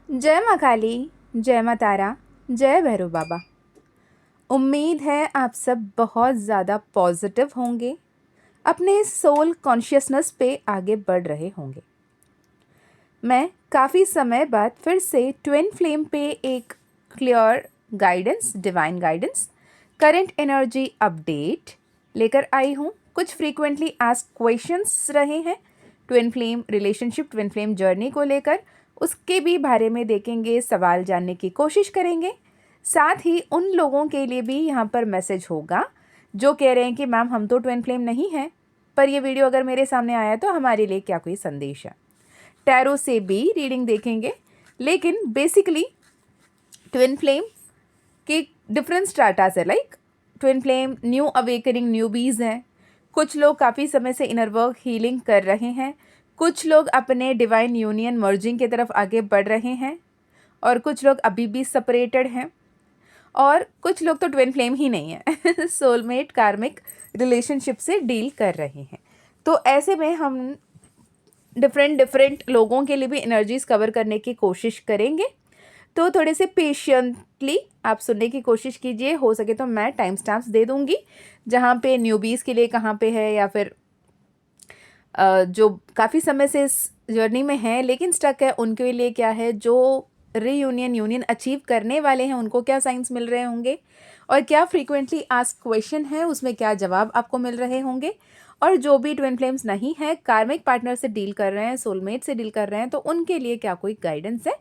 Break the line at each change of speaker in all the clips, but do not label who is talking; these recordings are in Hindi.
जय माँ काली, जय माँ तारा, जय भैरव बाबा। उम्मीद है आप सब बहुत ज़्यादा पॉजिटिव होंगे, अपने सोल कॉन्शियसनेस पे आगे बढ़ रहे होंगे। मैं काफ़ी समय बाद फिर से ट्विन फ्लेम पे एक clear guidance, divine guidance, current energy update लेकर आई हूँ। कुछ फ्रीक्वेंटली आस्क्ड क्वेश्चंस रहे हैं twin flame relationship, twin flame journey को लेकर, उसके भी बारे में देखेंगे, सवाल जानने की कोशिश करेंगे। साथ ही उन लोगों के लिए भी यहाँ पर मैसेज होगा जो कह रहे हैं कि मैम हम तो ट्विन फ्लेम नहीं हैं, पर ये वीडियो अगर मेरे सामने आया तो हमारे लिए क्या कोई संदेश है। टैरो से भी रीडिंग देखेंगे, लेकिन बेसिकली ट्विन फ्लेम के डिफरेंट स्ट्राटास है। Like twin flame new awakening newbies हैं, कुछ लोग काफ़ी समय से इनर वर्क हीलिंग कर रहे हैं, कुछ लोग अपने डिवाइन यूनियन मर्जिंग की तरफ आगे बढ़ रहे हैं, और कुछ लोग अभी भी सेपरेटेड हैं, और कुछ लोग तो ट्विन फ्लेम ही नहीं है सोलमेट कार्मिक रिलेशनशिप से डील कर रहे हैं। तो ऐसे में हम डिफरेंट लोगों के लिए भी एनर्जीज कवर करने की कोशिश करेंगे। तो थोड़े से पेशेंटली आप सुनने की कोशिश कीजिए। हो सके तो मैं टाइम स्टैम्प्स दे दूंगी जहाँ पे न्यूबीज़ के लिए कहाँ पे है, या फिर जो काफ़ी समय से इस जर्नी में हैं लेकिन स्टक है उनके लिए क्या है, जो यूनियन अचीव करने वाले हैं उनको क्या साइंस मिल रहे होंगे, और क्या फ्रीक्वेंटली आस्क्ड क्वेश्चन है उसमें क्या जवाब आपको मिल रहे होंगे, और जो भी ट्विन फ्लेम्स नहीं है, कार्मिक पार्टनर से डील कर रहे हैं, सोलमेट से डील कर रहे हैं, तो उनके लिए क्या कोई गाइडेंस है,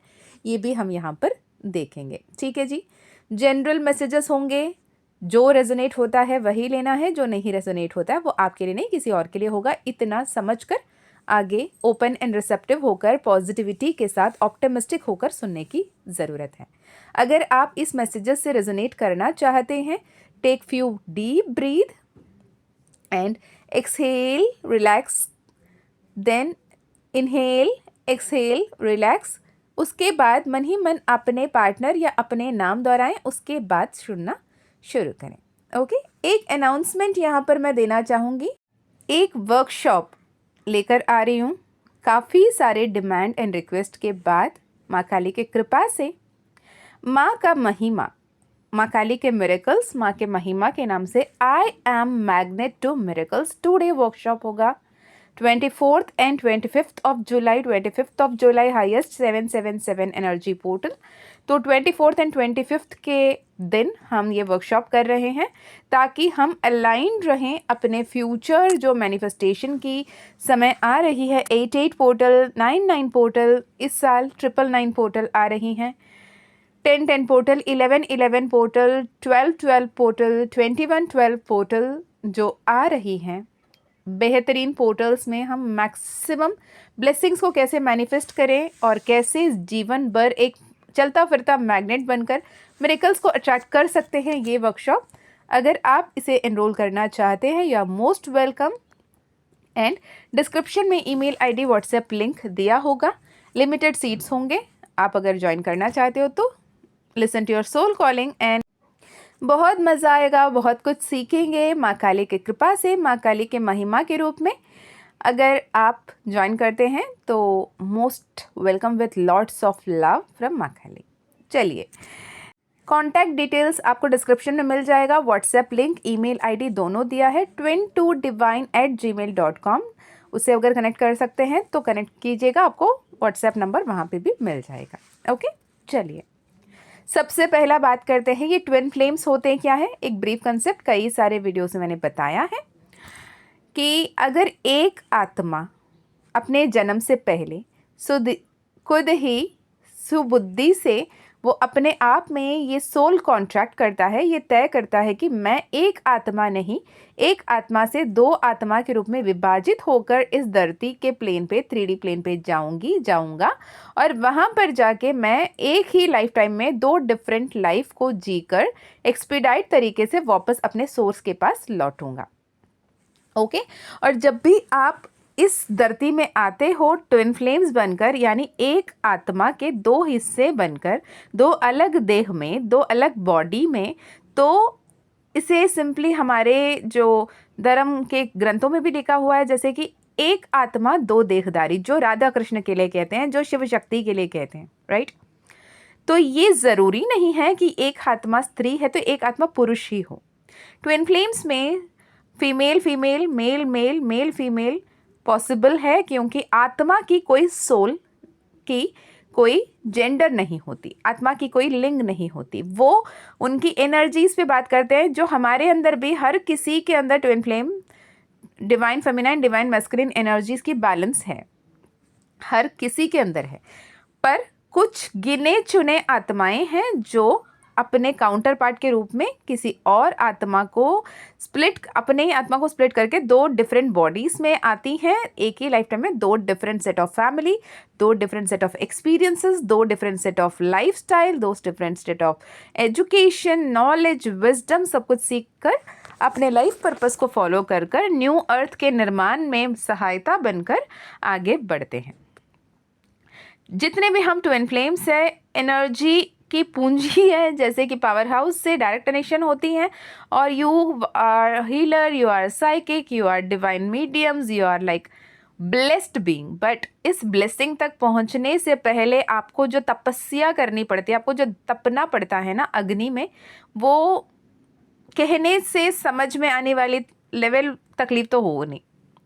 ये भी हम यहाँ पर देखेंगे। ठीक है जी। जनरल मैसेजेस होंगे, जो रेजोनेट होता है वही लेना है, जो नहीं रेजोनेट होता है वो आपके लिए नहीं किसी और के लिए होगा। इतना समझकर आगे ओपन एंड रिसेप्टिव होकर, पॉजिटिविटी के साथ ऑप्टिमिस्टिक होकर सुनने की ज़रूरत है। अगर आप इस मैसेजेस से रेजोनेट करना चाहते हैं, take few deep breath and exhale, relax, then inhale, exhale, relax. उसके बाद मन ही मन अपने पार्टनर या अपने नाम दोहराएं, उसके बाद सुनना शुरू करें। ओके, एक अनाउंसमेंट यहाँ पर मैं देना चाहूँगी। एक वर्कशॉप लेकर आ रही हूँ। काफ़ी सारे डिमांड एंड रिक्वेस्ट के बाद माँ काली के कृपा से, माँ का महिमा, माँ काली के मिरेकल्स, माँ के महिमा के नाम से I am magnet to miracles 2 day workshop होगा 24th and 25th of July. 25th of July highest 777 energy portal. तो 24th एंड 25th के दिन हम ये वर्कशॉप कर रहे हैं ताकि हम अलाइंड रहें अपने फ्यूचर जो मैनिफेस्टेशन की समय आ रही है। 88 पोर्टल, 99 पोर्टल, इस साल 999 पोर्टल आ रही हैं, 1010 पोर्टल, 1111 पोर्टल, 1212 पोर्टल, 2112 पोर्टल जो आ रही हैं। बेहतरीन पोर्टल्स में हम मैक्सिमम ब्लेसिंग्स को कैसे मैनिफेस्ट करें और कैसे जीवन भर एक चलता फिरता मैग्नेट बनकर मिरेकल्स को अट्रैक्ट कर सकते हैं, ये वर्कशॉप। अगर आप इसे एनरोल करना चाहते हैं, you are most welcome. And description में ईमेल आईडी, व्हाट्सएप लिंक दिया होगा। लिमिटेड सीट्स होंगे। आप अगर ज्वाइन करना चाहते हो तो listen to your soul calling and बहुत मज़ा आएगा, बहुत कुछ सीखेंगे माँ काली की कृपा से, माँ काली के महिमा के रूप में। अगर आप ज्वाइन करते हैं तो most welcome with lots of love from माँ काली। चलिए, कॉन्टैक्ट डिटेल्स आपको डिस्क्रिप्शन में मिल जाएगा। व्हाट्सएप लिंक, ईमेल आईडी दोनों दिया है, twin2divine@gmail.com। उससे अगर कनेक्ट कर सकते हैं तो कनेक्ट कीजिएगा, आपको व्हाट्सएप नंबर वहाँ पे भी मिल जाएगा। ओके, चलिए सबसे पहला बात करते हैं, ये ट्विन फ्लेम्स होते क्या है। एक ब्रीफ कंसेप्ट कई सारे वीडियोस में मैंने बताया है कि अगर एक आत्मा अपने जन्म से पहले खुद ही सुबुद्धि से वो अपने आप में ये सोल कॉन्ट्रैक्ट करता है, ये तय करता है कि मैं एक आत्मा नहीं, एक आत्मा से 2 आत्मा के रूप में विभाजित होकर इस धरती के प्लेन पे, 3D प्लेन पे जाऊंगा, और वहाँ पर जाके मैं एक ही लाइफ टाइम में 2 डिफरेंट लाइफ को जीकर एक्सपीडाइट तरीके से वापस अपने सोर्स के पास लौटूंगा। ओके, और जब भी आप इस धरती में आते हो ट्विन फ्लेम्स बनकर, यानी एक आत्मा के 2 हिस्से बनकर, 2 अलग देह में, 2 अलग बॉडी में, तो इसे सिंपली हमारे जो धर्म के ग्रंथों में भी लिखा हुआ है, जैसे कि एक आत्मा 2 देहधारी, जो राधा कृष्ण के लिए कहते हैं, जो शिव शक्ति के लिए कहते हैं, राइट। तो ये ज़रूरी नहीं है कि एक आत्मा स्त्री है तो एक आत्मा पुरुष ही हो। ट्विन फ्लेम्स में female female, male male, male female possible है, क्योंकि आत्मा की कोई सोल की कोई जेंडर नहीं होती, आत्मा की कोई लिंग नहीं होती। वो उनकी एनर्जीज पे बात करते हैं, जो हमारे अंदर भी हर किसी के अंदर twin flame, divine feminine, divine masculine energies की बैलेंस है, हर किसी के अंदर है। पर कुछ गिने चुने आत्माएं हैं जो अपने काउंटर पार्ट के रूप में किसी और आत्मा को अपने ही आत्मा को स्प्लिट करके दो डिफरेंट बॉडीज में आती हैं एक ही लाइफ टाइम में। दो डिफरेंट सेट ऑफ फैमिली, दो डिफरेंट सेट ऑफ एक्सपीरियंसेस, दो different set of life style, दो different set of education, knowledge, wisdom, सब कुछ सीख कर अपने लाइफ पर्पस को फॉलो कर कर न्यू अर्थ के निर्माण में सहायता बनकर आगे बढ़ते हैं। जितने भी हम ट्विन फ्लेम्स है, एनर्जी की पूंजी है, जैसे कि पावर हाउस से डायरेक्ट कनेक्शन होती हैं, और you are healer, you are psychic, you are divine mediums, you are like blessed being. But इस ब्लेसिंग तक पहुंचने से पहले आपको जो तपस्या करनी पड़ती है, आपको जो तपना पड़ता है ना अग्नि में, वो कहने से समझ में आने वाली लेवल तकलीफ तो हो नहीं,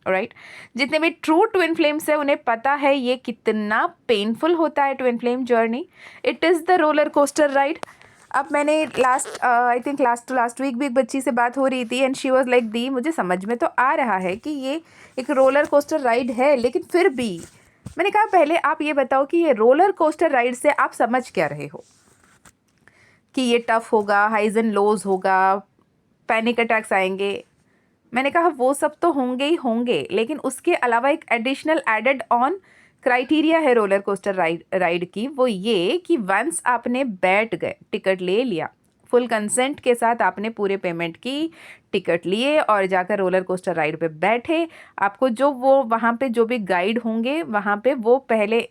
राइट। जितने भी ट्रू ट्विन फ्लेम्स है उन्हें पता है ये कितना पेनफुल होता है twin flame journey. It is the roller coaster ride. अब मैंने आई थिंक लास्ट वीक भी एक बच्ची से बात हो रही थी, एंड शी वाज लाइक, दी मुझे समझ में तो आ रहा है कि ये एक रोलर कोस्टर राइड है, लेकिन फिर भी मैंने कहा पहले आप ये बताओ कि ये रोलर कोस्टर राइड से आप समझ क्या रहे हो, कि ये टफ होगा, हाइज एंड लोज होगा, पैनिक अटैक्स आएंगे। मैंने कहा वो सब तो होंगे ही होंगे, लेकिन उसके अलावा एक एडिशनल एडेड ऑन क्राइटेरिया है रोलर कोस्टर राइड की। वो ये कि वंस आपने बैठ गए, टिकट ले लिया, फुल कंसेंट के साथ आपने पूरे पेमेंट की, टिकट लिए और जाकर रोलर कोस्टर राइड पे बैठे, आपको जो वो वहाँ पे जो भी गाइड होंगे वहाँ पे वो पहले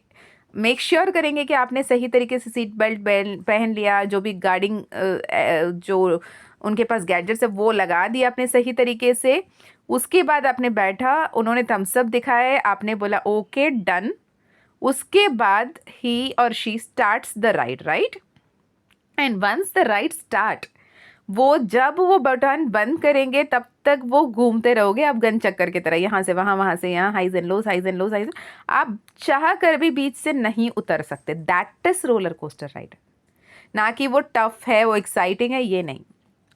मेक श्योर करेंगे कि आपने सही तरीके से सीट बेल्ट पहन लिया, जो भी गार्डिंग जो उनके पास गैजेट्स है वो लगा दिया आपने सही तरीके से। उसके बाद आपने बैठा, उन्होंने थम्स अप दिखाए, आपने बोला ओके डन। उसके बाद ही और she starts the ride, right. And once the ride start, वो जब वो बटन बंद करेंगे तब तक वो घूमते रहोगे आप गन चक्कर की तरह, यहाँ से वहाँ से यहाँ, highs and lows, highs and lows, highs. आप चाह कर भी बीच से नहीं उतर सकते। That is roller coaster ride. ना कि वो टफ है, वो एक्साइटिंग है, ये नहीं।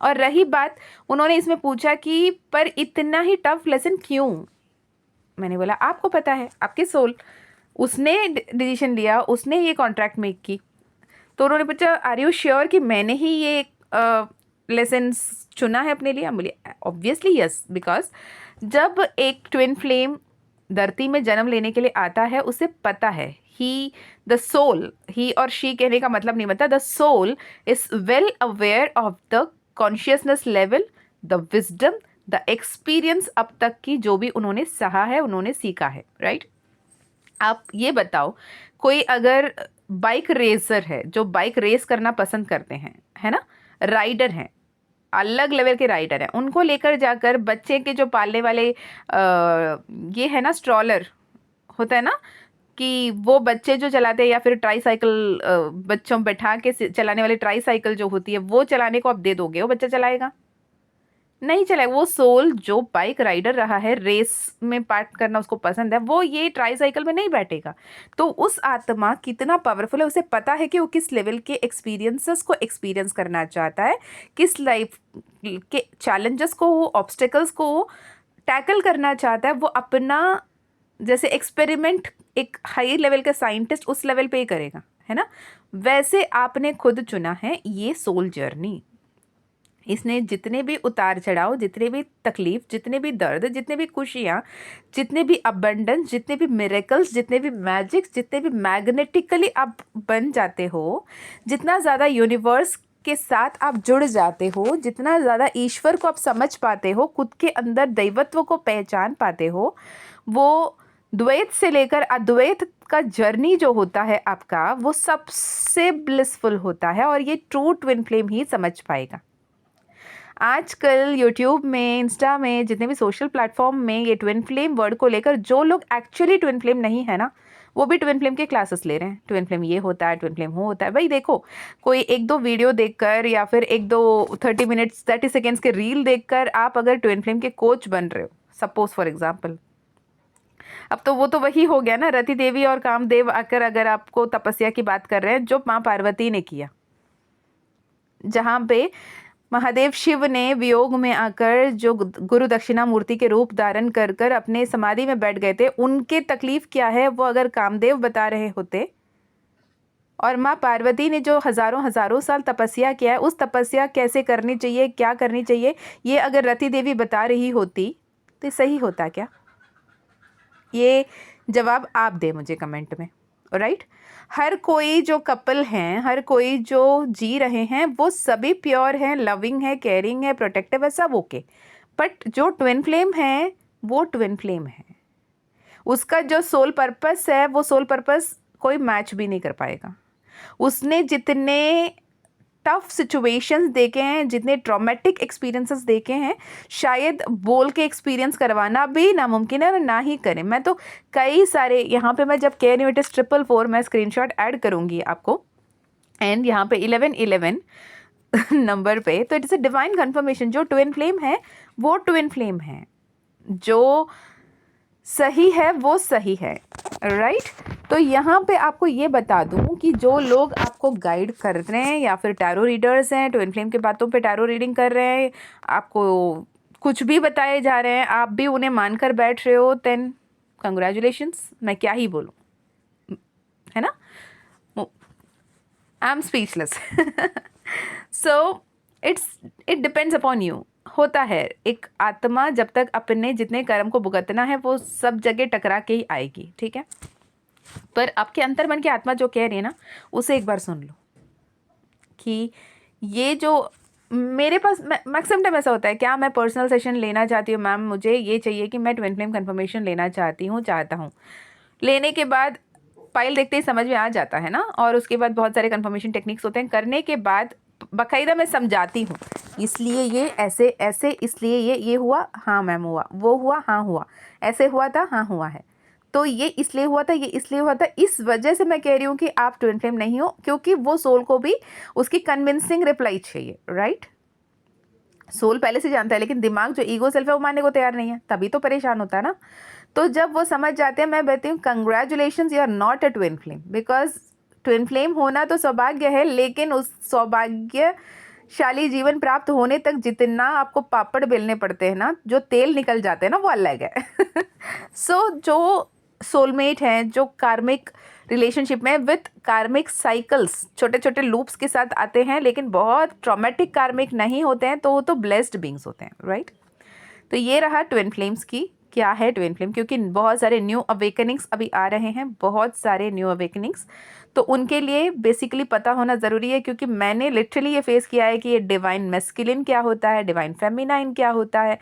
और रही बात, उन्होंने इसमें पूछा कि पर इतना ही टफ लेसन क्यों। मैंने बोला आपको पता है, आपके सोल, उसने डिसीजन लिया, उसने ये कॉन्ट्रैक्ट मेक की। तो उन्होंने पूछा आर यू श्योर कि मैंने ही ये लेसन चुना है अपने लिए। हम बोले ऑब्वियसली यस, बिकॉज जब एक ट्विन फ्लेम धरती में जन्म लेने के लिए आता है, उसे पता है ही द सोल, ही और शी कहने का मतलब नहीं बनता, the soul is well aware of the consciousness level, the wisdom, the experience अब तक की जो भी उन्होंने सहा है, उन्होंने सीखा है, राइट। आप ये बताओ, कोई अगर बाइक रेसर है, जो बाइक रेस करना पसंद करते हैं, है ना, राइडर हैं, अलग लेवल के राइडर हैं, उनको लेकर जाकर बच्चे के जो पालने वाले ये है ना स्ट्रॉलर होता है ना, कि वो बच्चे जो चलाते हैं, या फिर ट्राई साइकिल, बच्चों बैठा के चलाने वाली ट्राई साइकिल जो होती है, वो चलाने को आप दे दोगे, वो बच्चा चलाएगा नहीं चलाएगा। वो सोल जो बाइक राइडर रहा है, रेस में पार्ट करना उसको पसंद है, वो ये ट्राई साइकिल में नहीं बैठेगा। तो उस आत्मा कितना पावरफुल है, उसे पता है कि वो किस लेवल के एक्सपीरियंसेस को एक्सपीरियंस करना चाहता है, किस लाइफ के चैलेंजेस को, ऑब्स्टेकल्स को टैकल करना चाहता है। वो अपना जैसे एक्सपेरिमेंट एक हाई लेवल का साइंटिस्ट उस लेवल पे ही करेगा, है ना, वैसे आपने खुद चुना है ये सोल जर्नी। इसने जितने भी उतार चढ़ाव, जितने भी तकलीफ, जितने भी दर्द, जितने भी खुशियाँ, जितने भी अबंडेंस, जितने भी मिरेकल्स, जितने भी मैजिक्स, जितने भी मैग्नेटिकली आप बन जाते हो, जितना ज़्यादा यूनिवर्स के साथ आप जुड़ जाते हो, जितना ज़्यादा ईश्वर को आप समझ पाते हो, खुद के अंदर दैवत्व को पहचान पाते हो, वो द्वैत से लेकर अद्वैत का जर्नी जो होता है आपका, वो सबसे ब्लिसफुल होता है। और ये ट्रू ट्विन फ्लेम ही समझ पाएगा। आजकल यूट्यूब में, इंस्टा में, जितने भी सोशल प्लेटफॉर्म में ये ट्विन फ्लेम वर्ड को लेकर जो लोग एक्चुअली ट्विन फ्लेम नहीं है ना, वो भी ट्विन फ्लेम के क्लासेस ले रहे हैं, ट्विन फ्लेम ये होता है, ट्विन फ्लेम वो होता है। भाई देखो, कोई एक दो वीडियो देखकर या फिर एक दो 30 मिनट्स 30 सेकेंड्स के रील देखकर आप अगर ट्विन फ्लेम के कोच बन रहे हो, सपोज फॉर एग्जाम्पल, अब तो वो तो वही हो गया ना, रति देवी और कामदेव आकर अगर आपको तपस्या की बात कर रहे हैं जो माँ पार्वती ने किया, जहाँ पे महादेव शिव ने वियोग में आकर जो गुरु दक्षिणा मूर्ति के रूप धारण कर कर अपने समाधि में बैठ गए थे, उनके तकलीफ क्या है वो अगर कामदेव बता रहे होते, और माँ पार्वती ने जो हजारों हजारों साल तपस्या किया है, उस तपस्या कैसे करनी चाहिए, क्या करनी चाहिए, ये अगर रति देवी बता रही होती तो सही होता क्या? ये जवाब आप दे मुझे कमेंट में, राइट। हर कोई जो कपल हैं, हर कोई जो जी रहे हैं, वो सभी प्योर हैं, लविंग है, केयरिंग है, प्रोटेक्टिव है, सब ओके। बट जो ट्विन फ्लेम है वो ट्विन फ्लेम है, उसका जो सोल पर्पस है वो सोल पर्पस कोई मैच भी नहीं कर पाएगा। उसने जितने टफ सिचुएशंस देखे हैं, जितने ट्रॉमेटिक एक्सपीरियंसेस देखे हैं, शायद बोल के एक्सपीरियंस करवाना भी नामुमकिन है और ना ही करें। मैं तो कई सारे यहाँ पे, मैं जब कह रही हूँ इट इज़ 444, मैं स्क्रीनशॉट ऐड करूँगी आपको, एंड यहाँ पे 1111 नंबर पे, तो it is a divine confirmation. जो ट्विन फ्लेम है वो ट्विन फ्लेम है, जो सही है वो सही है, राइट। तो यहाँ पे आपको ये बता दूँ कि जो लोग आपको गाइड कर रहे हैं या फिर टैरो रीडर्स हैं, ट्विन फ्लेम की बातों पे टैरो रीडिंग कर रहे हैं, आपको कुछ भी बताए जा रहे हैं, आप भी उन्हें मानकर बैठ रहे हो, देन कंग्रेचुलेशंस, मैं क्या ही बोलूँ, है ना। I am speechless. So it depends upon you. होता है, एक आत्मा जब तक अपने जितने कर्म को भुगतना है वो सब जगह टकरा के ही आएगी, ठीक है। पर आपके अंतर्मन की आत्मा जो कह रही है ना, उसे एक बार सुन लो कि ये जो मेरे पास मैक्सिमम टाइम ऐसा होता है, क्या मैं पर्सनल सेशन लेना चाहती हूँ मैम, मुझे ये चाहिए कि मैं ट्विन फ्लेम कन्फर्मेशन लेना चाहता हूँ। लेने के बाद फाइल देखते ही समझ में आ जाता है ना, और उसके बाद बहुत सारे कन्फर्मेशन टेक्निक्स होते हैं। करने के बाद बाकायदा मैं समझाती हूँ, इसलिए ये ऐसे ऐसे, इसलिए ये हुआ, हाँ मैम हुआ, वो हुआ, हाँ हुआ, ऐसे हुआ था, हाँ हुआ है, तो ये इसलिए हुआ था, ये इसलिए हुआ था, इस वजह से मैं कह रही हूँ कि आप ट्विन फ्लेम नहीं हो, क्योंकि वो सोल को भी उसकी कन्विंसिंग रिप्लाई चाहिए, राइट। सोल पहले से जानता है, लेकिन दिमाग जो ईगो सेल्फ है वो मानने को तैयार नहीं है, तभी तो परेशान होता है ना। तो जब वो समझ जाते हैं, मैं कहती हूँ congratulations, you are not a twin flame, because twin flame होना तो सौभाग्य है, लेकिन उस सौभाग्यशाली जीवन प्राप्त होने तक जितना आपको पापड़ बेलने पड़ते हैं ना, जो तेल निकल जाते हैं ना, वो अलग है। सो जो सोलमेट हैं, जो कार्मिक रिलेशनशिप में विथ कार्मिक साइकिल्स, छोटे छोटे लूप्स के साथ आते हैं, लेकिन बहुत ट्रॉमेटिक कार्मिक नहीं होते हैं, तो वो तो ब्लेस्ड बींग्स होते हैं, राइट। तो ये रहा ट्विन फ्लेम्स की, क्या है ट्विन फ्लेम, क्योंकि बहुत सारे न्यू अवेकनिंग्स अभी आ रहे हैं, बहुत सारे न्यू अवेकनिंग्स, तो उनके लिए बेसिकली पता होना ज़रूरी है, क्योंकि मैंने लिटरली ये फेस किया है कि ये डिवाइन मैस्कुलिन क्या होता है, डिवाइन फेमिनाइन क्या होता है,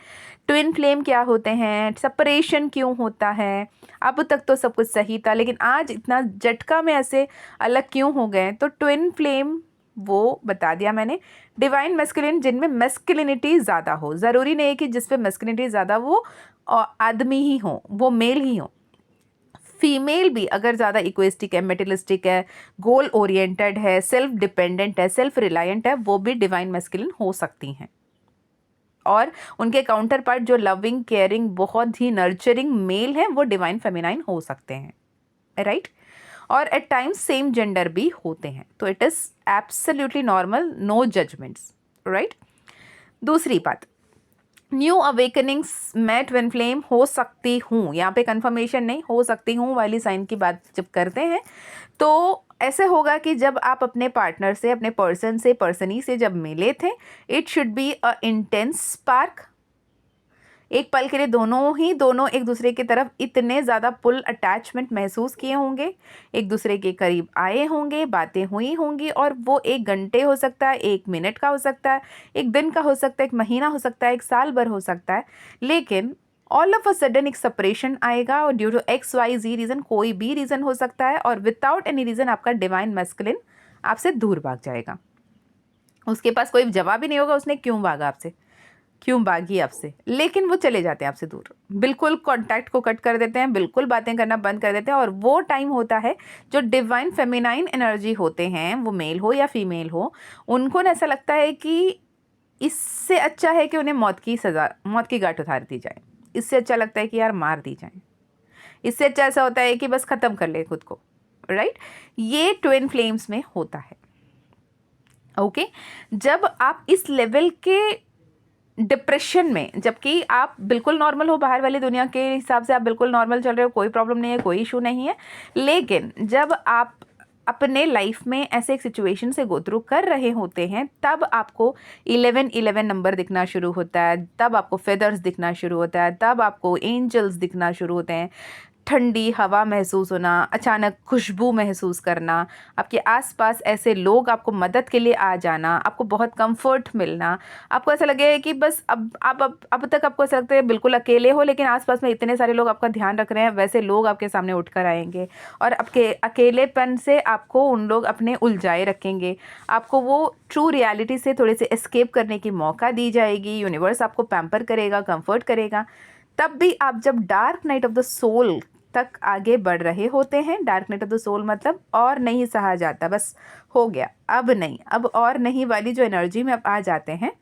ट्विन फ्लेम क्या होते हैं, सेपरेशन क्यों होता है। अब तक तो सब कुछ सही था, लेकिन आज इतना झटका में ऐसे अलग क्यों हो गए। तो ट्विन फ्लेम वो बता दिया मैंने। डिवाइन मैस्कुलिन, जिनमें मैस्कुलिनिटी ज़्यादा हो, ज़रूरी नहीं है कि जिस पे मैस्कुलिनिटी ज़्यादा वो आदमी ही हो, वो मेल ही हो, फीमेल भी अगर ज़्यादा इक्वेस्टिक है, मेटलिस्टिक है, गोल ओरिएंटेड है, सेल्फ डिपेंडेंट है, सेल्फ रिलायंट है, वो भी डिवाइन मैस्कुलिन हो सकती हैं। और उनके काउंटर पार्ट जो लविंग, केयरिंग, बहुत ही नर्चरिंग मेल है, वो डिवाइन फेमिनाइन हो सकते हैं, राइट। और एट टाइम्स सेम जेंडर भी होते हैं, तो it is absolutely normal, no judgements, right. दूसरी बात, न्यू अवेकनिंग्स में ट्विन फ्लेम हो सकती हूँ, यहाँ पे कंफर्मेशन नहीं, हो सकती हूँ वाली साइन की बात जब करते हैं, तो ऐसे होगा कि जब आप अपने पार्टनर से, अपने पर्सनी से जब मिले थे, it should be a intense spark. एक पल के लिए दोनों एक दूसरे की तरफ इतने ज़्यादा पुल अटैचमेंट महसूस किए होंगे, एक दूसरे के करीब आए होंगे, बातें हुई होंगी, और वो 1 घंटे हो सकता है, 1 मिनट का हो सकता है, 1 दिन का हो सकता है, 1 महीना हो सकता है, 1 साल भर हो सकता है, लेकिन ऑल ऑफ अ सडन एक सेपरेशन आएगा, और ड्यू टू XYZ रीज़न, कोई भी रीज़न हो सकता है, और विदाउट एनी रीज़न आपका डिवाइन मैस्कुलिन आपसे दूर भाग जाएगा। उसके पास कोई जवाब ही नहीं होगा उसने क्यों भागा आपसे, क्यों भागी आपसे, लेकिन वो चले जाते हैं आपसे दूर, बिल्कुल कांटेक्ट को कट कर देते हैं, बिल्कुल बातें करना बंद कर देते हैं। और वो टाइम होता है जो डिवाइन फेमिनाइन एनर्जी होते हैं, वो मेल हो या फीमेल हो, उनको ना ऐसा लगता है कि इससे अच्छा है कि उन्हें मौत की सज़ा, मौत की गांठ उतार दी जाए। इससे अच्छा लगता है कि यार मार दी जाए। इससे अच्छा ऐसा होता है कि बस ख़त्म कर ले खुद को, राइट। ये ट्विन फ्लेम्स में होता है। ओके, जब आप इस लेवल के डिप्रेशन में, जबकि आप बिल्कुल नॉर्मल हो, बाहर वाली दुनिया के हिसाब से आप बिल्कुल नॉर्मल चल रहे हो, कोई प्रॉब्लम नहीं है, कोई इशू नहीं है, लेकिन जब आप अपने लाइफ में ऐसे एक सिचुएशन से गो थ्रू कर रहे होते हैं, तब आपको 1111 नंबर दिखना शुरू होता है, तब आपको फेदर्स दिखना शुरू होता है, तब आपको एंजल्स दिखना शुरू होते हैं, ठंडी हवा महसूस होना, अचानक खुशबू महसूस करना, आपके आसपास ऐसे लोग आपको मदद के लिए आ जाना, आपको बहुत कंफर्ट मिलना, आपको ऐसा लगे कि बस अब तक आपको ऐसा लगता है बिल्कुल अकेले हो, लेकिन आसपास में इतने सारे लोग आपका ध्यान रख रहे हैं, वैसे लोग आपके सामने उठकर आएंगे और आपके अकेलेपन से आपको उन लोग अपने उलझाए रखेंगे। आपको वो ट्रू रियलिटी से थोड़े से एस्केप करने की मौका दी जाएगी, यूनिवर्स आपको पैम्पर करेगा, कंफर्ट करेगा। तब भी आप जब dark night of the soul तक आगे बढ़ रहे होते हैं, dark night of the soul मतलब और नहीं सहा जाता, बस हो गया, अब नहीं, अब और नहीं वाली जो एनर्जी में आप आ जाते हैं,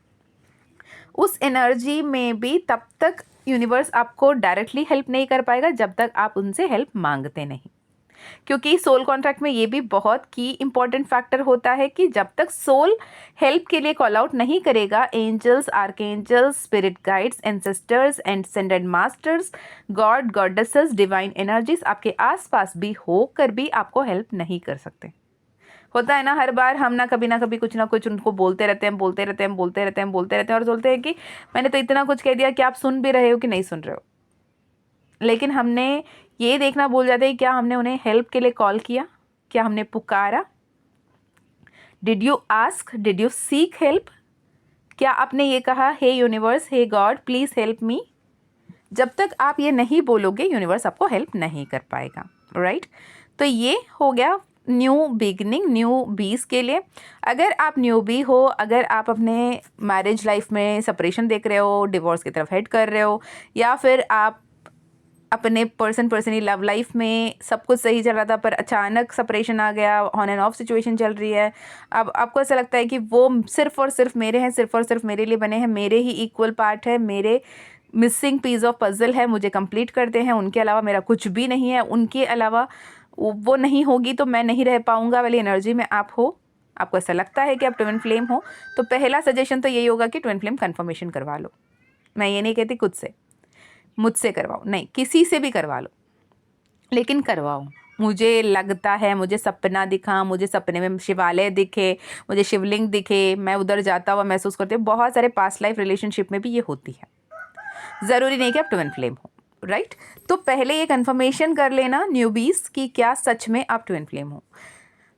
उस एनर्जी में भी तब तक यूनिवर्स आपको डायरेक्टली हेल्प नहीं कर पाएगा जब तक आप उनसे हेल्प मांगते नहीं। क्योंकि सोल कॉन्ट्रैक्ट में ये भी बहुत की इंपॉर्टेंट फैक्टर होता है कि जब तक सोल हेल्प के लिए कॉल आउट नहीं करेगा, angels, archangels, spirit guides, ancestors and ascended masters, God, goddesses, divine energies आपके आसपास भी होकर भी आपको हेल्प नहीं कर सकते। होता है ना, हर बार हम ना कभी कुछ ना कुछ उनको बोलते रहते हैं, बोलते रहते हैं, बोलते रहते हैं, बोलते रहते हैं और बोलते हैं कि मैंने तो इतना कुछ कह दिया कि आप सुन भी रहे हो कि नहीं सुन रहे हो। लेकिन हमने ये देखना भूल जाते हैं, क्या हमने उन्हें हेल्प के लिए कॉल किया, क्या हमने पुकारा, did you ask, did you seek help, क्या आपने ये कहा hey universe, hey God please help me. जब तक आप ये नहीं बोलोगे यूनिवर्स आपको हेल्प नहीं कर पाएगा, राइट। तो ये हो गया न्यू बिगनिंग, न्यू बीस के लिए। अगर आप न्यू बी हो, अगर आप अपने मैरिज लाइफ में सेपरेशन देख रहे हो, डिवोर्स की तरफ हेड कर रहे हो, या फिर आप अपने पर्सनली लव लाइफ में सब कुछ सही चल रहा था पर अचानक सेपरेशन आ गया, ऑन एंड ऑफ सिचुएशन चल रही है, अब आपको ऐसा लगता है कि वो सिर्फ और सिर्फ मेरे हैं, सिर्फ और सिर्फ मेरे लिए बने हैं, मेरे ही इक्वल पार्ट है, मेरे मिसिंग पीस ऑफ पजल है, मुझे कंप्लीट करते हैं, उनके अलावा मेरा कुछ भी नहीं है, उनके अलावा वो नहीं होगी तो मैं नहीं रह पाऊँगा वाली एनर्जी में आप हो, आपको ऐसा लगता है कि आप ट्विन फ्लेम हो, तो पहला सजेशन तो यही होगा कि ट्विन फ्लेम कन्फर्मेशन करवा लो। मैं ये नहीं कहती खुद से, मुझसे करवाओ, नहीं किसी से भी करवा लो, लेकिन करवाओ। मुझे लगता है, मुझे सपना दिखा, मुझे सपने में शिवालय दिखे, मुझे शिवलिंग दिखे, मैं उधर जाता हुआ महसूस करती हूँ। बहुत सारे पास्ट लाइफ रिलेशनशिप में भी ये होती है, ज़रूरी नहीं कि आप ट्विन फ्लेम हो, राइट। तो पहले ये कन्फर्मेशन कर लेना न्यूबीज की क्या सच में आप ट्विन फ्लेम हो।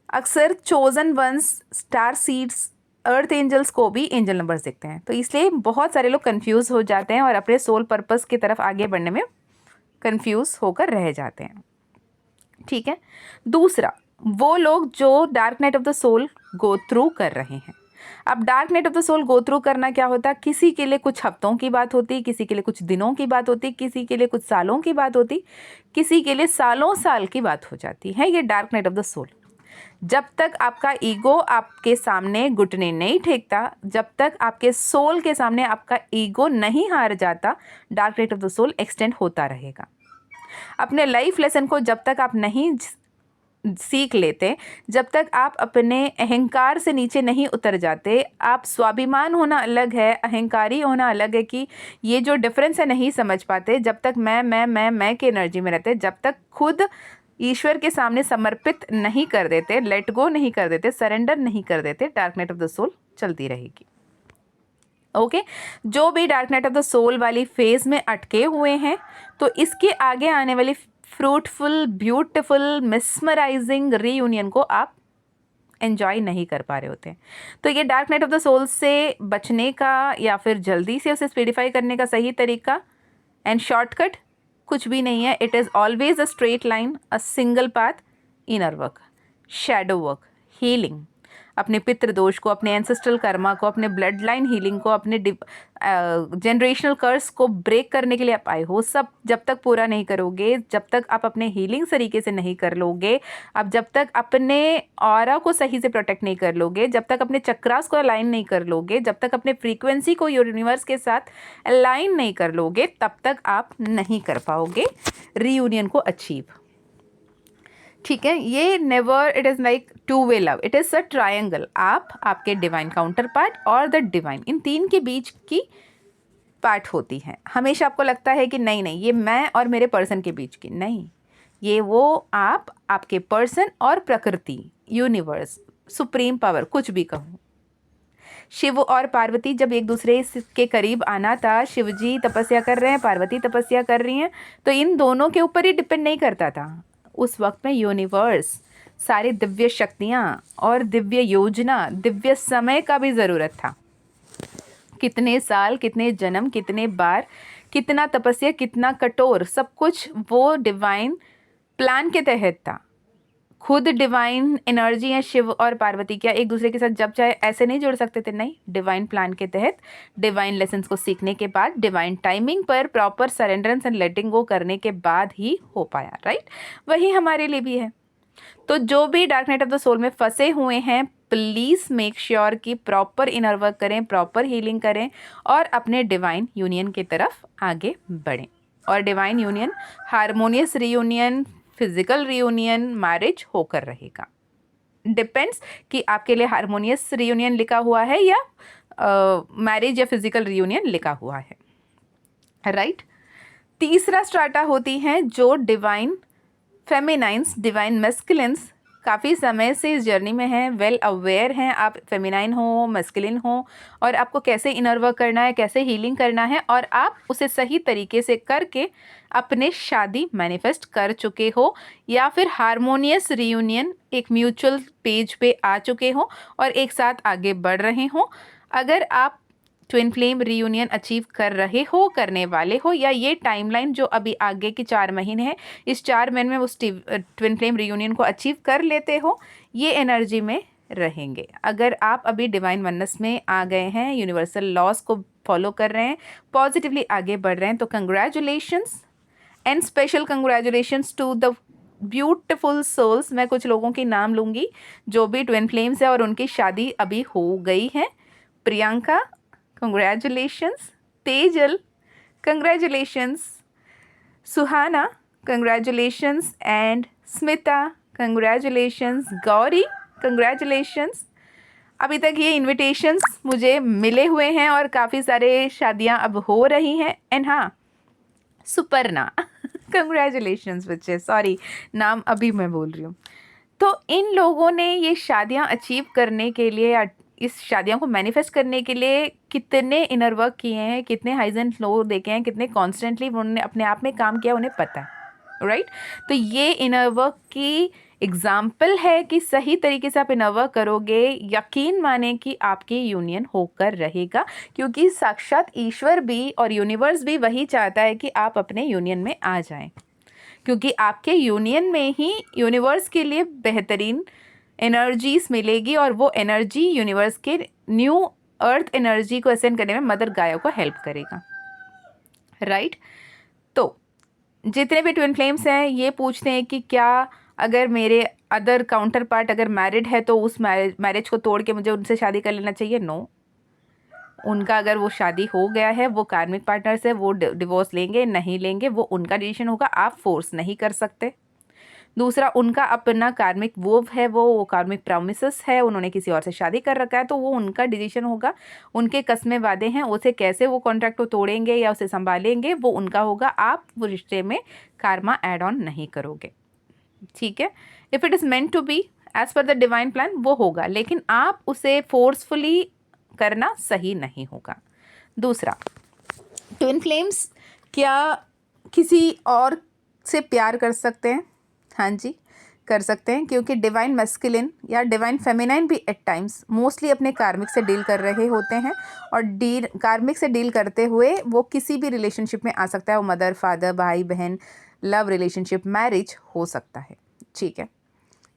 अक्सर चोजन वंस, स्टार सीड्स, अर्थ एंजल्स को भी एंजल नंबर्स दिखते हैं, तो इसलिए बहुत सारे लोग कंफ्यूज हो जाते हैं और अपने सोल पर्पस की तरफ आगे बढ़ने में कंफ्यूज होकर रह जाते हैं, ठीक है। दूसरा, वो लोग जो dark night of the soul go through कर रहे हैं। अब dark night of the soul go through करना क्या होता है, किसी के लिए कुछ हफ्तों की बात होती, किसी के लिए कुछ दिनों की बात होती, किसी के लिए कुछ सालों की बात होती, किसी के लिए सालों साल की बात हो जाती है। ये dark night of the soul. जब तक आपका ईगो आपके सामने घुटने नहीं टेकता, जब तक आपके सोल के सामने आपका ईगो नहीं हार जाता, dark night of the soul extend होता रहेगा। अपने लाइफ लेसन को जब तक आप नहीं सीख लेते, जब तक आप अपने अहंकार से नीचे नहीं उतर जाते, आप स्वाभिमान होना अलग है, अहंकारी होना अलग है कि ये जो डिफरेंस है नहीं समझ पाते, जब तक मैं की एनर्जी में रहते, जब तक खुद ईश्वर के सामने समर्पित नहीं कर देते, लेट गो नहीं कर देते, सरेंडर नहीं कर देते, dark night of the soul चलती रहेगी। ओके, जो भी dark night of the soul वाली फेज में अटके हुए हैं, तो इसके आगे आने वाली फ्रूटफुल, ब्यूटिफुल, मिसमराइजिंग रीयूनियन को आप एंजॉय नहीं कर पा रहे होते हैं। तो ये dark night of the soul से बचने का या फिर जल्दी से उसे स्पीडिफाई करने का सही तरीका एंड शॉर्टकट कुछ भी नहीं है। It is always a straight line, a single path, inner work, shadow work, healing, अपने पितृदोष को, अपने एंसेस्ट्रल कर्मा को, अपने ब्लड लाइन हीलिंग को, अपने जनरेशनल कर्स को ब्रेक करने के लिए आप आए हो। सब जब तक पूरा नहीं करोगे, जब तक आप अपने हीलिंग तरीके से नहीं कर लोगे, आप जब तक अपने ऑरा को सही से प्रोटेक्ट नहीं कर लोगे, जब तक अपने चक्रास को अलाइन नहीं कर लोगे, जब तक अपने फ्रीक्वेंसी को यूनिवर्स के साथ अलाइन नहीं कर लोगे, तब तक आप नहीं कर पाओगे रीयूनियन को अचीव। ठीक है, ये never it is like two way love, it is a triangle. आप, आपके डिवाइन काउंटर पार्ट और द डिवाइन, इन तीन के बीच की पार्ट होती है। हमेशा आपको लगता है कि नहीं नहीं ये मैं और मेरे पर्सन के बीच की, नहीं, ये वो आप, आपके पर्सन और प्रकृति, यूनिवर्स, सुप्रीम पावर, कुछ भी कहो। शिव और पार्वती जब एक दूसरे के करीब आना था, शिव जी तपस्या कर रहे हैं, पार्वती तपस्या कर रही हैं, तो इन दोनों के ऊपर ही डिपेंड नहीं करता था। उस वक्त में यूनिवर्स, सारी दिव्य शक्तियाँ और दिव्य योजना, दिव्य समय का भी ज़रूरत था। कितने साल, कितने जन्म, कितने बार, कितना तपस्या, कितना कठोर, सब कुछ वो डिवाइन प्लान के तहत था। खुद डिवाइन एनर्जी है शिव और पार्वती, क्या एक दूसरे के साथ जब चाहे ऐसे नहीं जुड़ सकते थे? नहीं, डिवाइन प्लान के तहत, डिवाइन लेसन्स को सीखने के बाद, डिवाइन टाइमिंग पर प्रॉपर सरेंडरेंस एंड लेटिंग गो करने के बाद ही हो पाया, राइट? वही हमारे लिए भी है। तो जो भी dark night of the soul में फंसे हुए हैं, प्लीज़ मेक श्योर कि प्रॉपर इनर वर्क करें, प्रॉपर हीलिंग करें और अपने डिवाइन यूनियन की तरफ आगे बढ़ें। और divine union harmonious reunion, physical reunion, marriage होकर रहेगा। डिपेंड्स कि आपके लिए हारमोनियस रीयूनियन लिखा हुआ है या मैरिज या फिजिकल रीयूनियन लिखा हुआ है, राइट? तीसरा स्ट्राटा होती है जो डिवाइन फेमिनाइंस, डिवाइन मैस्कुलिन्स काफ़ी समय से इस जर्नी में हैं, वेल अवेयर हैं आप फेमिनाइन हो, मैस्कुलिन हो, और आपको कैसे इनर वर्क करना है, कैसे हीलिंग करना है, और आप उसे सही तरीके से करके अपने शादी मैनिफेस्ट कर चुके हो या फिर हारमोनियस रीयूनियन एक म्यूचुअल पेज पे आ चुके हो और एक साथ आगे बढ़ रहे हो। अगर आप ट्विन फ्लेम रीयूनियन अचीव कर रहे हो, करने वाले हो, या ये टाइमलाइन जो अभी आगे के 4 महीने हैं, इस 4 महीने में उस ट्विन फ्लेम रीयूनियन को अचीव कर लेते हो, ये एनर्जी में रहेंगे। अगर आप अभी डिवाइन वननेस में आ गए हैं, यूनिवर्सल लॉस को फॉलो कर रहे हैं, पॉजिटिवली आगे बढ़ रहे हैं, तो congratulations and special congratulations to the beautiful souls. मैं कुछ लोगों के नाम लूँगी जो भी ट्विन फ्लेम्स है और उनकी शादी अभी हो गई है। Priyanka, congratulations. Tejal, congratulations. Suhana, congratulations. And Smita, congratulations. Gauri, congratulations. अभी तक ये इनविटेशंस मुझे मिले हुए हैं और काफ़ी सारे शादियां अब हो रही हैं। एंड हाँ, सुपर्णा, congratulations बच्चे, सॉरी नाम अभी मैं बोल रही हूँ। तो इन लोगों ने ये शादियां अचीव करने के लिए, इस शादियों को मैनिफेस्ट करने के लिए कितने इनर वर्क किए हैं, कितने हाइज एंड लो देखे हैं, कितने कॉन्स्टेंटली उन्होंने अपने आप में काम किया, उन्हें पता है, राइट? तो ये इनर वर्क की एग्जाम्पल है कि सही तरीके से आप इनर वर्क करोगे, यकीन माने कि आपकी यूनियन होकर रहेगा, क्योंकि साक्षात ईश्वर भी और यूनिवर्स भी वही चाहता है कि आप अपने यूनियन में आ जाएं, क्योंकि आपके यूनियन में ही यूनिवर्स के लिए बेहतरीन एनर्जीज मिलेगी और वो एनर्जी यूनिवर्स के न्यू अर्थ एनर्जी को असेंड करने में मदर गाया को हेल्प करेगा, राइट? तो जितने भी ट्विन फ्लेम्स हैं ये पूछते हैं कि क्या अगर मेरे अदर काउंटर पार्ट अगर मैरिड है तो उस मैरिज को तोड़ के मुझे उनसे शादी कर लेना चाहिए? नो, उनका अगर वो शादी हो गया है, वो कार्मिक पार्टनर्स है, वो डिवोर्स लेंगे नहीं लेंगे वो उनका डिसीजन होगा, आप फोर्स नहीं कर सकते। दूसरा, उनका अपना कार्मिक वो है, वो कार्मिक प्रॉमिसेस है, उन्होंने किसी और से शादी कर रखा है, तो वो उनका डिसीजन होगा, उनके कसमें वादे हैं, उसे कैसे वो कॉन्ट्रैक्ट को तोड़ेंगे या उसे संभालेंगे वो उनका होगा। आप वो रिश्ते में कार्मा ऐड ऑन नहीं करोगे, ठीक है? If it is meant to be as per the divine plan वो होगा, लेकिन आप उसे फोर्सफुली करना सही नहीं होगा। दूसरा, ट्विन फ्लेम्स क्या किसी और से प्यार कर सकते हैं? हाँ जी, कर सकते हैं, क्योंकि डिवाइन मैस्कुलिन या डिवाइन फेमिनाइन भी एट टाइम्स मोस्टली अपने कार्मिक से डील कर रहे होते हैं, और कार्मिक से डील करते हुए वो किसी भी रिलेशनशिप में आ सकता है, वो मदर, फादर, भाई, बहन, लव रिलेशनशिप, मैरिज हो सकता है, ठीक है?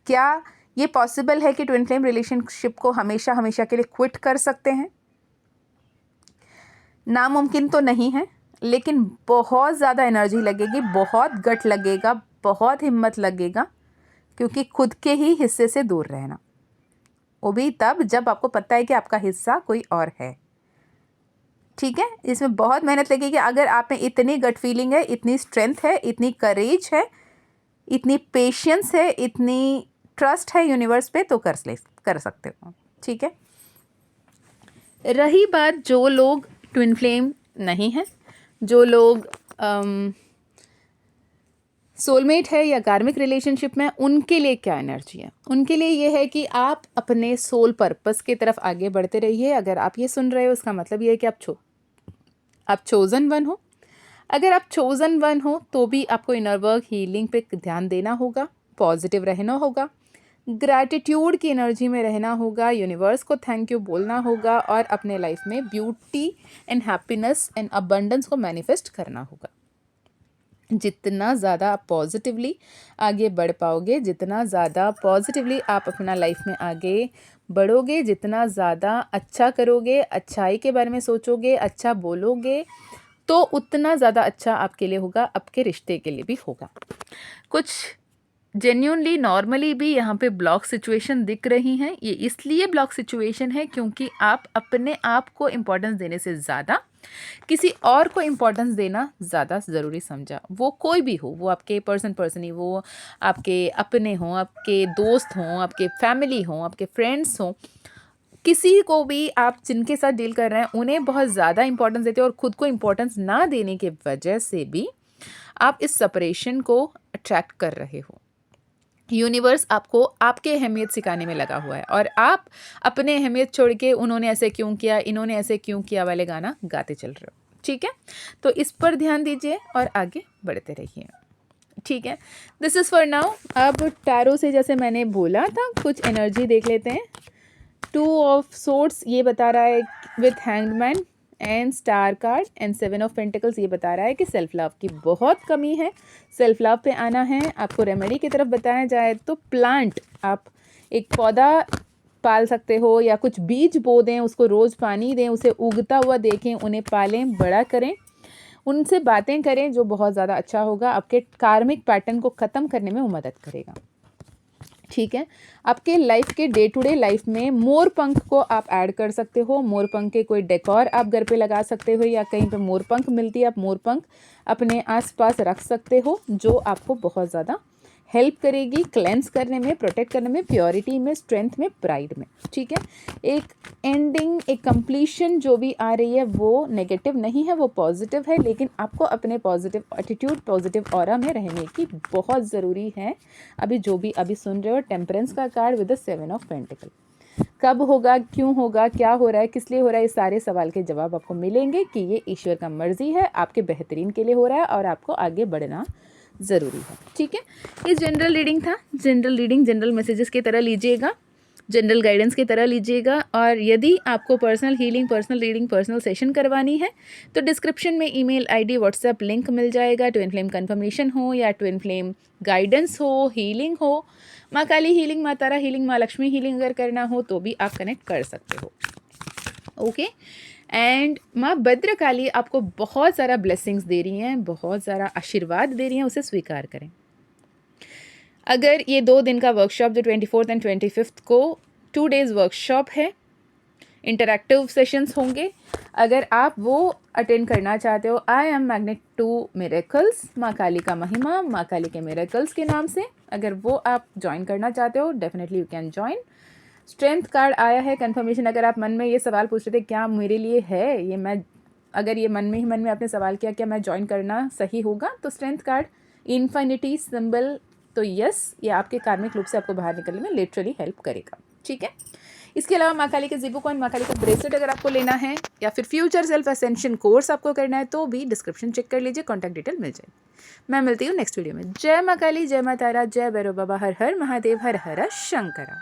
क्या ये पॉसिबल है कि ट्विन फ्लेम रिलेशनशिप को हमेशा हमेशा के लिए क्विट कर सकते हैं। नामुमकिन तो नहीं है, लेकिन बहुत ज़्यादा एनर्जी लगेगी, बहुत गट लगेगा, बहुत हिम्मत लगेगा, क्योंकि खुद के ही हिस्से से दूर रहना, वो भी तब जब आपको पता है कि आपका हिस्सा कोई और है। ठीक है, इसमें बहुत मेहनत लगेगी। अगर आप में इतनी गट फीलिंग है, इतनी स्ट्रेंथ है, इतनी करेज है, इतनी पेशेंस है, इतनी ट्रस्ट है यूनिवर्स पे, तो कर सकते हो। ठीक है, रही बात जो लोग ट्विन फ्लेम नहीं हैं, जो लोग सोलमेट है या कार्मिक रिलेशनशिप में, उनके लिए क्या एनर्जी है? उनके लिए ये है कि आप अपने सोल पर्पस की तरफ आगे बढ़ते रहिए। अगर आप ये सुन रहे हो, उसका मतलब ये है कि आप चोज़न वन हो। अगर आप चोज़न वन हो तो भी आपको इनर वर्क, हीलिंग पे ध्यान देना होगा, पॉजिटिव रहना होगा, ग्रैटिट्यूड की एनर्जी में रहना होगा, यूनिवर्स को थैंक यू बोलना होगा और अपने लाइफ में beauty and happiness and abundance को मैनिफेस्ट करना होगा। जितना ज़्यादा आप पॉजिटिवली आगे बढ़ पाओगे, जितना ज़्यादा पॉजिटिवली आप अपना लाइफ में आगे बढ़ोगे, जितना ज़्यादा अच्छा करोगे, अच्छाई के बारे में सोचोगे, अच्छा बोलोगे, तो उतना ज़्यादा अच्छा आपके लिए होगा, आपके रिश्ते के लिए भी होगा। कुछ जेन्यूनली नॉर्मली भी यहाँ पे ब्लॉक सिचुएशन दिख रही हैं। ये इसलिए ब्लॉक सिचुएशन है क्योंकि आप अपने आप को इम्पोर्टेंस देने से ज़्यादा किसी और को इम्पोर्टेंस देना ज़्यादा ज़रूरी समझा। वो कोई भी हो, वो आपके पर्सन ही, वो आपके अपने हों, आपके दोस्त हों, आपके फैमिली हों, आपके फ्रेंड्स हों, किसी को भी आप जिनके साथ डील कर रहे हैं उन्हें बहुत ज़्यादा इंपॉर्टेंस देते हो और ख़ुद को इम्पोर्टेंस ना देने के वजह से भी आप इस सेपरेशन को अट्रैक्ट कर रहे हो। यूनिवर्स आपको आपके अहमियत सिखाने में लगा हुआ है और आप अपने अहमियत छोड़ के उन्होंने ऐसे क्यों किया, इन्होंने ऐसे क्यों किया वाले गाना गाते चल रहे हो। ठीक है, तो इस पर ध्यान दीजिए और आगे बढ़ते रहिए। ठीक है, दिस इज़ फॉर नाउ। अब टैरो से जैसे मैंने बोला था कुछ एनर्जी देख लेते हैं। 2 ऑफ सोर्ड्स ये बता रहा है with hangman and star card and 7 of pentacles ये बता रहा है कि सेल्फ लव की बहुत कमी है, सेल्फ लव पे आना है आपको। रेमेडी की तरफ बताया जाए तो प्लांट, आप एक पौधा पाल सकते हो या कुछ बीज बो दें, उसको रोज़ पानी दें, उसे उगता हुआ देखें, उन्हें पालें, बड़ा करें, उनसे बातें करें, जो बहुत ज़्यादा अच्छा होगा। आपके कार्मिक पैटर्न को ख़त्म करने में वो मदद करेगा। ठीक है, आपके लाइफ के डे टू डे लाइफ में मोर पंख को आप ऐड कर सकते हो। मोर पंख के कोई डेकोर आप घर पे लगा सकते हो या कहीं पे मोर पंख मिलती है, आप मोर पंख अपने आसपास रख सकते हो, जो आपको बहुत ज़्यादा हेल्प करेगी क्लेंस करने में, प्रोटेक्ट करने में, प्योरिटी में, स्ट्रेंथ में, प्राइड में। ठीक है, एक एंडिंग, एक कंप्लीशन जो भी आ रही है वो नेगेटिव नहीं है, वो पॉजिटिव है, लेकिन आपको अपने पॉजिटिव एटीट्यूड, पॉजिटिव ऑरा में रहने की बहुत ज़रूरी है। अभी जो भी अभी सुन रहे हो, टेम्परेंस का card with the 7 of pentacle, कब होगा, क्यों होगा, क्या हो रहा है, किस लिए हो रहा है, ये सारे सवाल के जवाब आपको मिलेंगे कि ये ईश्वर का मर्जी है, आपके बेहतरीन के लिए हो रहा है और आपको आगे बढ़ना ज़रूरी है। ठीक है, ये जनरल रीडिंग था। जनरल रीडिंग जनरल मैसेजेस की तरह लीजिएगा, जनरल गाइडेंस की तरह लीजिएगा। और यदि आपको personal healing, personal reading, personal session करवानी है तो डिस्क्रिप्शन में ईमेल आईडी, व्हाट्सएप लिंक मिल जाएगा। ट्विन फ्लेम कन्फर्मेशन हो या ट्विन फ्लेम गाइडेंस हो, हीलिंग हो, माँ काली हीलिंग, माँ तारा हीलिंग, माँ लक्ष्मी हीलिंग अगर करना हो तो भी आप कनेक्ट कर सकते हो। ओके, एंड माँ भद्रकाली आपको बहुत सारा ब्लेसिंग्स दे रही हैं, बहुत सारा आशीर्वाद दे रही हैं, उसे स्वीकार करें। अगर ये 2 दिन का वर्कशॉप जो 24 एंड 25 को 2 डेज़ वर्कशॉप है, इंटरैक्टिव सेशंस होंगे, अगर आप वो अटेंड करना चाहते हो, I am magnet to miracles, माँ काली का महिमा, माँ काली के मिरेकल्स के नाम से, अगर वो आप ज्वाइन करना चाहते हो, definitely you can join. Strength card आया है, कंफर्मेशन। अगर आप मन में ये सवाल पूछ रहे थे क्या मेरे लिए है ये, मैं अगर ये मन में आपने सवाल किया क्या मैं ज्वाइन करना सही होगा, तो स्ट्रेंथ कार्ड, इन्फिनिटी सिंबल, तो यस, ये आपके कार्मिक लूप से आपको बाहर निकलने में लिटरली हेल्प करेगा। ठीक है, इसके अलावा माँ काली के ज़िबू कॉइन, माँ काली का ब्रेसलेट अगर आपको लेना है या फिर फ्यूचर सेल्फ असेंशन कोर्स आपको करना है तो भी डिस्क्रिप्शन चेक कर लीजिए, कॉन्टैक्ट डिटेल मिल जाएगी। मैं मिलती हूँ नेक्स्ट वीडियो में। जय माँ काली, जय माँ तारा, जय भैरव बाबा, हर हर महादेव, हर हर शंकरा।